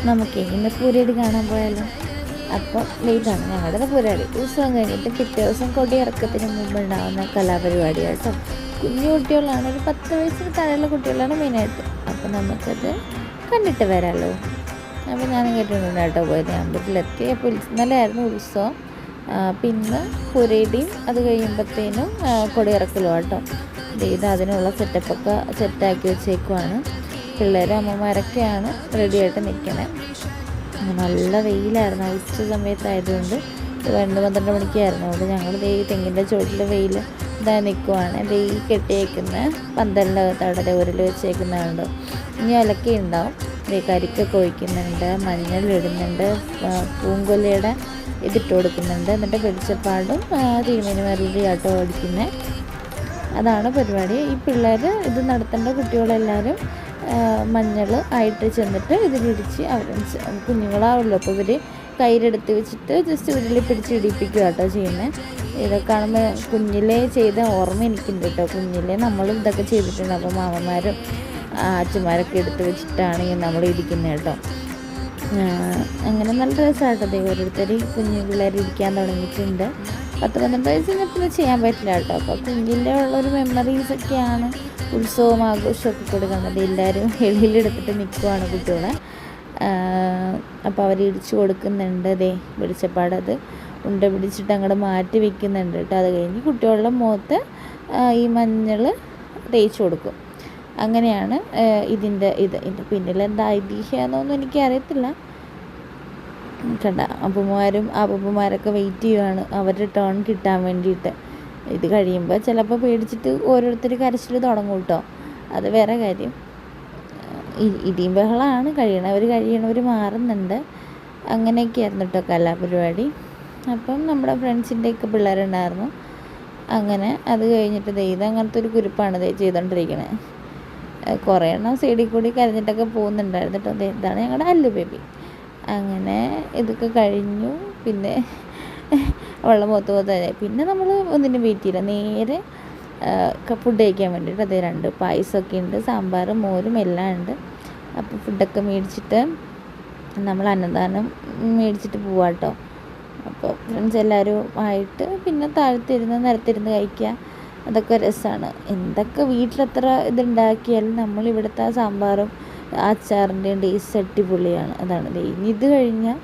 നമുക്ക് ഇന്ന് പൂരേടി കാണാൻ പോയാലോ? അപ്പം ഇതാണ് ഞങ്ങളുടെ പൂരാടി. ഉത്സവം കഴിഞ്ഞിട്ട് പിറ്റേ ദിവസം കൊടിയിറക്കത്തിന് മുമ്പ് ഉണ്ടാകുന്ന കലാപരിപാടി കേട്ടോ. കുഞ്ഞു കുട്ടികളാണ്, ഒരു 10 വയസ്സിന് താഴെയുള്ള കുട്ടികളാണ് മെയിനായിട്ട്. അപ്പം നമുക്കത് കണ്ടിട്ട് വരാമല്ലോ. അപ്പോൾ ഞാനും കേട്ടിട്ടുണ്ട് കേട്ടോ. പോയത് അമ്പലത്തിലെത്തി. അപ്പോൾ ഇന്നലെ ആയിരുന്നു ഉത്സവം. പിന്നെ പുരയുടെയും അത് കഴിയുമ്പോഴത്തേനും കൊടിയിറക്കലും കേട്ടോ. ഇത് അതിനുള്ള സെറ്റപ്പൊക്കെ സെറ്റാക്കി വെച്ചേക്കുവാണ്. പിള്ളേരും അമ്മമാരൊക്കെയാണ് റെഡിയായിട്ട് നിൽക്കണേ. നല്ല വെയിലായിരുന്നു ഉച്ച സമയത്തായതുകൊണ്ട്. 12-12 മണിക്കായിരുന്നു. അതുകൊണ്ട് ഞങ്ങൾ തെങ്ങിൻ്റെ ചുവട്ടിൽ വെയിൽ നിൽക്കുവാണ്. കെട്ടിയേക്കുന്ന പന്തലിൻ്റെ അകത്തവിടെ ഉരൽ വെച്ചേക്കുന്നതുണ്ട്. ഇനി അലക്കി ഉണ്ടാവും. കരിക്കൊക്കെ ഒഴിക്കുന്നുണ്ട്, മഞ്ഞൾ ഇടുന്നുണ്ട്, പൂങ്കൊലയുടെ ഇതിട്ട് കൊടുക്കുന്നുണ്ട്. എന്നിട്ട് വെളിച്ചപ്പാടും തിരുമേനി മറുപടി ആട്ടോ ഓടിക്കുന്നത്. അതാണ് പരിപാടി. ഈ പിള്ളേർ ഇത് നടത്തേണ്ട കുട്ടികളെല്ലാവരും മഞ്ഞൾ ആയിട്ട് ചെന്നിട്ട് ഇതിലിടിച്ച് അവർ കുഞ്ഞുങ്ങളാവുമല്ലോ. അപ്പോൾ ഇവർ കയ്യിലെടുത്ത് വെച്ചിട്ട് ജസ്റ്റ് ഉരുളി പിടിച്ച് ഇടിപ്പിക്കുക കേട്ടോ ചെയ്യുന്നത്. ഇതൊക്കെ കാണുമ്പോൾ കുഞ്ഞിലേ ചെയ്ത ഓർമ്മ എനിക്കുണ്ട് കേട്ടോ. കുഞ്ഞിലേ നമ്മളും ഇതൊക്കെ ചെയ്തിട്ടുണ്ട്. അപ്പോൾ മാമന്മാരും അച്ഛന്മാരൊക്കെ എടുത്ത് വെച്ചിട്ടാണ് നമ്മൾ ഇരിക്കുന്നത് കേട്ടോ. അങ്ങനെ നല്ല രസമായിട്ടത്. ഓരോരുത്തർ കുഞ്ഞു പിള്ളേർ ഇരിക്കാൻ തുടങ്ങിയിട്ടുണ്ട്. 10-12 വയസ്സിന് പിന്നെ ചെയ്യാൻ പറ്റില്ല കേട്ടോ. അപ്പോൾ കുഞ്ഞിൻ്റെ ഉള്ളൊരു മെമ്മറീസൊക്കെയാണ് ഉത്സവവും ആഘോഷമൊക്കെ കൊടുക്കുന്നത്. എല്ലാവരും എളിയിലെടുത്തിട്ട് നിൽക്കുവാണ് കുട്ടികളെ. അപ്പോൾ അവർ ഇടിച്ചു കൊടുക്കുന്നുണ്ട്. വെളിച്ചപ്പാടത് ഉണ്ട പിടിച്ചിട്ട് അങ്ങോട്ട് മാറ്റി വയ്ക്കുന്നുണ്ട് കേട്ടോ. അത് കഴിഞ്ഞ് കുട്ടികളുടെ മുഖത്ത് ഈ മഞ്ഞൾ തേച്ച് കൊടുക്കും. അങ്ങനെയാണ് ഇതിൻ്റെ പിന്നിലെന്താ ഐതിഹ്യമാണെന്നൊന്നും എനിക്കറിയത്തില്ല. കണ്ട അപ്പൂമ്മമാരും അപ്പൂപ്പന്മാരൊക്കെ വെയിറ്റ് ചെയ്യുകയാണ് അവരുടെ ടേൺ കിട്ടാൻ വേണ്ടിയിട്ട്. ഇത് കഴിയുമ്പോൾ ചിലപ്പോൾ പേടിച്ചിട്ട് ഓരോരുത്തർ കരച്ചിൽ തുടങ്ങും കേട്ടോ. അത് വേറെ കാര്യം. ഇടിയും ബഹളമാണ്. കഴിയണവർ മാറുന്നുണ്ട്. അങ്ങനെയൊക്കെയായിരുന്നു കേട്ടോ കലാപരിപാടി. അപ്പം നമ്മുടെ ഫ്രണ്ട്സിൻ്റെയൊക്കെ പിള്ളേരുണ്ടായിരുന്നു. അങ്ങനെ അത് കഴിഞ്ഞിട്ട് ഇത് അങ്ങനത്തെ ഒരു കുരുപ്പാണ് ചെയ്തുകൊണ്ടിരിക്കണേ. കുറേ എണ്ണം സൈഡിൽ കൂടി കരഞ്ഞിട്ടൊക്കെ പോകുന്നുണ്ടായിരുന്നു കേട്ടോ. ഇതാണ് ഞങ്ങളുടെ അല്ലു ബേബി. അങ്ങനെ ഇതൊക്കെ കഴിഞ്ഞു. പിന്നെ വെള്ളം മുഖത്ത് പിന്നെ നമ്മൾ ഒന്നിനും വെയിറ്റ് ചെയ്യില്ല. നേരെ ഫുഡ് കഴിക്കാൻ വേണ്ടിയിട്ട് 2 പായസമൊക്കെ ഉണ്ട്, സാമ്പാറും മോരും എല്ലാം ഉണ്ട്. അപ്പോൾ ഫുഡൊക്കെ മേടിച്ചിട്ട് നമ്മൾ അന്നദാനം മേടിച്ചിട്ട് പോവാം കേട്ടോ. അപ്പോൾ ഫ്രണ്ട്സ് എല്ലാവരും ആയിട്ട് പിന്നെ നിരത്തിരുന്ന് കഴിക്കുക. അതൊക്കെ രസമാണ്. എന്തൊക്കെ വീട്ടിലെത്ര ഇതുണ്ടാക്കിയാലും നമ്മളിവിടുത്തെ സാമ്പാറും അച്ചാറിൻ്റെയും ടേസ്റ്റ് അടിപൊളിയാണ്. അതാണ് ഇത് കഴിഞ്ഞാൽ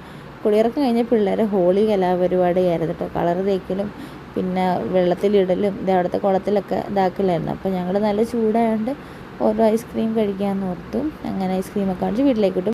കുടിയിറക്കം കഴിഞ്ഞാൽ പിള്ളേരെ ഹോളി കലാപരിപാടി ആയിരുന്നു കേട്ടോ. കളർ തേക്കലും പിന്നെ വെള്ളത്തിലിടലും അവിടുത്തെ കുളത്തിലൊക്കെ ഇതാക്കലായിരുന്നു. അപ്പോൾ ഞങ്ങൾ നല്ല ചൂടായതുകൊണ്ട് ഓരോ ഐസ്ക്രീം കഴിക്കാമെന്ന് ഓർത്തു. അങ്ങനെ ഐസ്ക്രീമൊക്കെ കാണിച്ച് വീട്ടിലേക്ക് വിട്ടു.